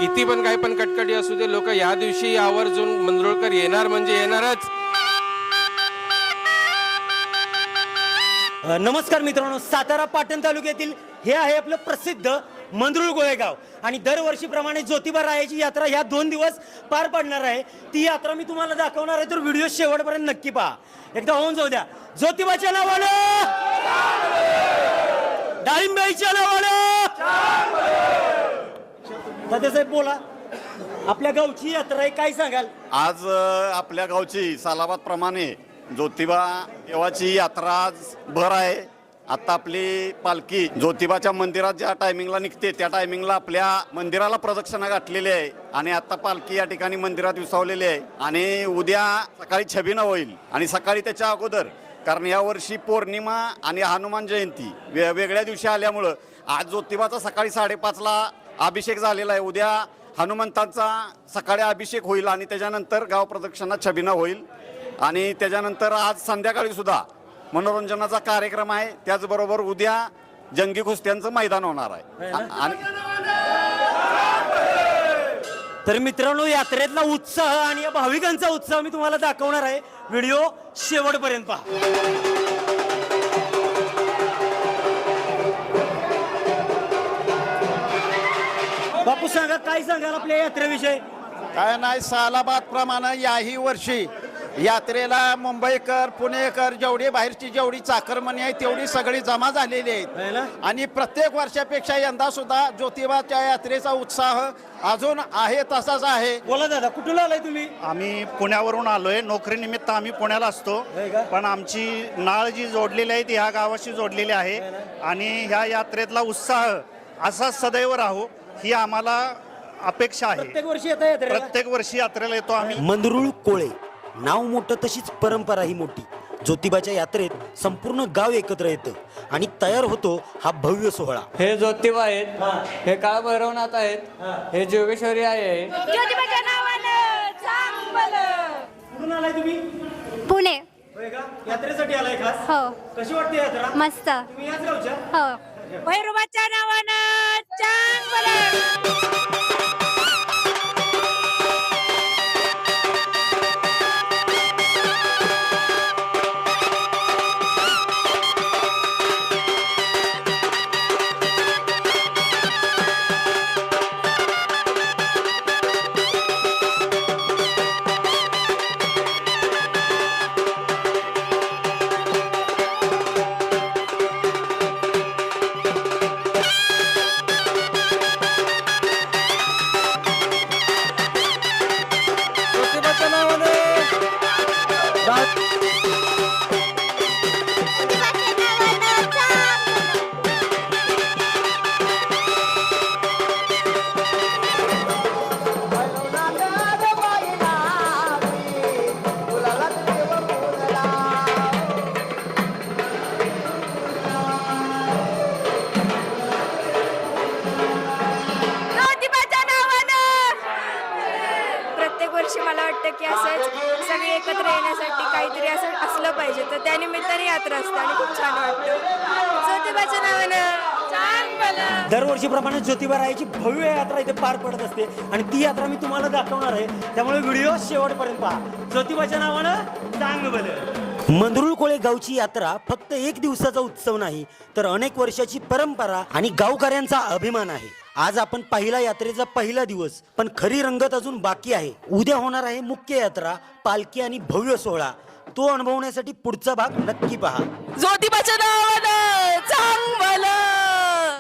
किती पण काही पण कटकटी असू दे, लोक या दिवशी आवर्जून मंदरुळकर येणार म्हणजे येणारच. नमस्कार मित्रांनो, सातारा पाटण तालुक्यातील हे आहे आपलं प्रसिद्ध मंदरुळ गोळेगाव आणि दरवर्षीप्रमाणे ज्योतिबा रायाची यात्रा ह्या 2 दिवस पार पडणार आहे. ती यात्रा मी तुम्हाला दाखवणार आहे, तर व्हिडिओ शेवटपर्यंत नक्की पहा. एकदा होऊन जाऊ द्या. ज्योतिबाच्या नावानं, डाळिंबाईच्या नावानं, तात्यासाहेब बोला. आपल्या गावची यात्रा आहे, काय सांगाल? आज आपल्या गावची सालाबाद प्रमाणे ज्योतिबा देवाची यात्रा आज भर आहे. आता आपली पालखी ज्योतिबाच्या मंदिरात ज्या टायमिंगला निघते त्या टायमिंगला आपल्या मंदिराला प्रदक्षिणा गाठलेली आहे आणि आता पालखी या ठिकाणी मंदिरात विसावलेली आहे आणि उद्या सकाळी छबिना होईल आणि सकाळी त्याच्या अगोदर, कारण यावर्षी पौर्णिमा आणि हनुमान जयंती वेगळ्या दिवशी आल्यामुळं आज ज्योतिबाचा सकाळी 5:30ला अभिषेक झालेला आहे. उद्या हनुमंतांचा सकाळी अभिषेक होईल आणि त्याच्यानंतर गाव प्रदक्षिणा छबिना होईल आणि त्याच्यानंतर आज संध्याकाळी सुद्धा मनोरंजनाचा कार्यक्रम आहे. त्याचबरोबर उद्या जंगी कुस्त्यांचं मैदान होणार आहे. आणि तर मित्रांनो, यात्रेतला उत्साह आणि या भाविकांचा उत्साह मी तुम्हाला दाखवणार आहे. व्हिडिओ शेवटपर्यंत पहा. बापू सांगा, काय सांगाल आपल्या यात्रेविषयी? काय नाही, सालाबाद प्रमाणे याही वर्षी यात्रेला मुंबईकर, पुणेकर, जेवढी बाहेरची जेवढी चाकरमणी आहे तेवढी सगळी जमा झालेली आहेत आणि प्रत्येक वर्षापेक्षा यंदा सुद्धा ज्योतिबाच्या यात्रेचा उत्साह अजून आहे तसाच आहे. बोला दादा, कुठून आलाय तुम्ही? आम्ही पुण्यावरून आलोय. नोकरीनिमित्त आम्ही पुण्याला असतो, पण आमची नाळ जी जोडलेली आहे ती ह्या गावाशी जोडलेली आहे आणि ह्या यात्रेतला उत्साह असाच सदैव राहू ही आम्हाला अपेक्षा आहे. प्रत्येक वर्षी येता यात्रेला? प्रत्येक वर्षी यात्रेला येतो आम्ही. मंदरुळ कोळे नाव मोठं, तशीच परंपरा ही मोठी. ज्योतिबाच्या यात्रेत संपूर्ण गाव एकत्र येतं आणि तयार होतो हा भव्य सोहळा. हे ज्योतिबा आहेत, हे काळ भैरवनाथ आहेत, हे जोगेश्वरी आहे. ज्योतिबाच्या नावानं चांगलं. कुठून आलाय तुम्ही? पुणे. होय का? यात्रेसाठी आलाय खास? हो. कशी वाटते यात्रा? मस्त. तुम्ही याच गावच्या? हो. भैरवाच्या नावानं चांगलं. ज्योतिबाच्या नावानं ज्योतिबाच्या नावानं. प्रत्येक वर्षी मला वाटतं की असंच सगळे एकत्र येण्यासाठी काहीतरी असं असलं पाहिजे, तर त्यानिमित्ताने यात्रा असते आणि खूप छान वाटतं. ज्योतिबाच्या नावानं चांगलं. दरवर्षीप्रमाणे ज्योतिबा रायाची भव्य यात्रा इथे पार पडत असते आणि ती यात्रा मी तुम्हाला दाखवणार आहे, त्यामुळे व्हिडिओ शेवटपर्यंत पहा. ज्योतिबाच्या नावानं चांग भलं. मंदरुळ कोळे गावची यात्रा फक्त 1 दिवसाचा उत्सव नाही, तर अनेक वर्षाची परंपरा आणि गावकऱ्यांचा अभिमान आहे. आज आपण पाहिला यात्रेचा पहिला दिवस, पण खरी रंगत अजून बाकी आहे. उद्या होणार आहे मुख्य यात्रा, पालखी आणि भव्य सोहळा. तो अनुभवण्यासाठी पुढचा भाग नक्की पहा. ज्योतिबाच्या नावानं